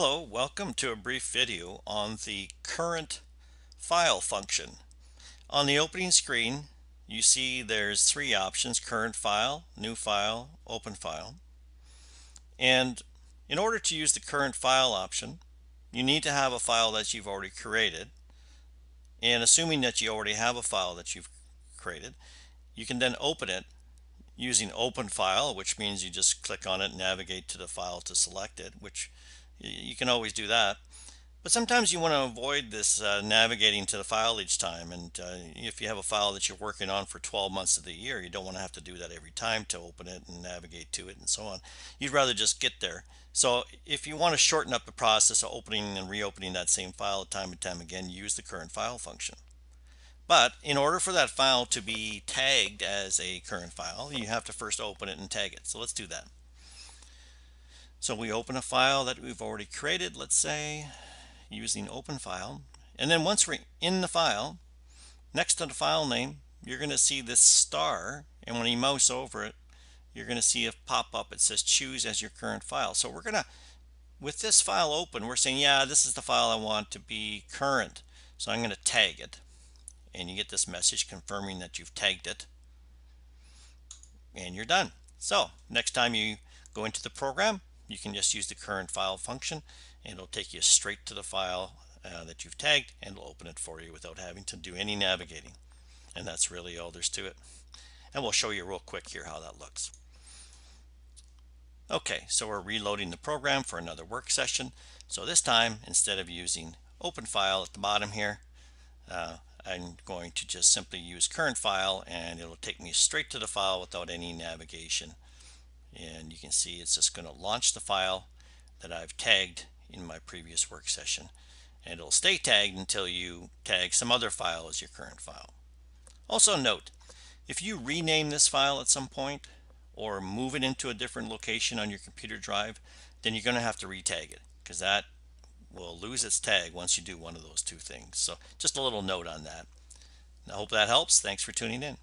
Hello, welcome to a brief video on the current file function. On the opening screen, you see there's three options: current file, new file, open file. And in order to use the current file option, you need to have a file that you've already created. And assuming that you already have a file that you've created, you can then open it using open file, which means you just click on it and navigate to the file to select it, which you can always do that. But sometimes you want to avoid this navigating to the file each time, and if you have a file that you're working on for 12 months of the year, you don't want to have to do that every time to open it and navigate to it and so on. You'd rather just get there. So if you want to shorten up the process of opening and reopening that same file time and time again, use the current file function. But in order for that file to be tagged as a current file, you have to first open it and tag it. So let's do that. So we open a file that we've already created, let's say, using open file. And then once we're in the file, next to the file name, you're going to see this star. And when you mouse over it, you're going to see a pop up. It says choose as your current file. So we're going to, with this file open, we're saying, yeah, this is the file I want to be current. So I'm going to tag it. And you get this message confirming that you've tagged it. And you're done. So next time you go into the program, you can just use the current file function, and it'll take you straight to the file that you've tagged, and it'll open it for you without having to do any navigating. And that's really all there's to it. And we'll show you real quick here how that looks. Okay, so we're reloading the program for another work session. So this time, instead of using open file at the bottom here, I'm going to just simply use current file, and it'll take me straight to the file without any navigation. And you can see it's just going to launch the file that I've tagged in my previous work session, and it'll stay tagged until you tag some other file as your current file. Also note, if you rename this file at some point or move it into a different location on your computer drive, then you're going to have to retag it, because that will lose its tag once you do one of those two things. So just a little note on that. I hope that helps. Thanks for tuning in.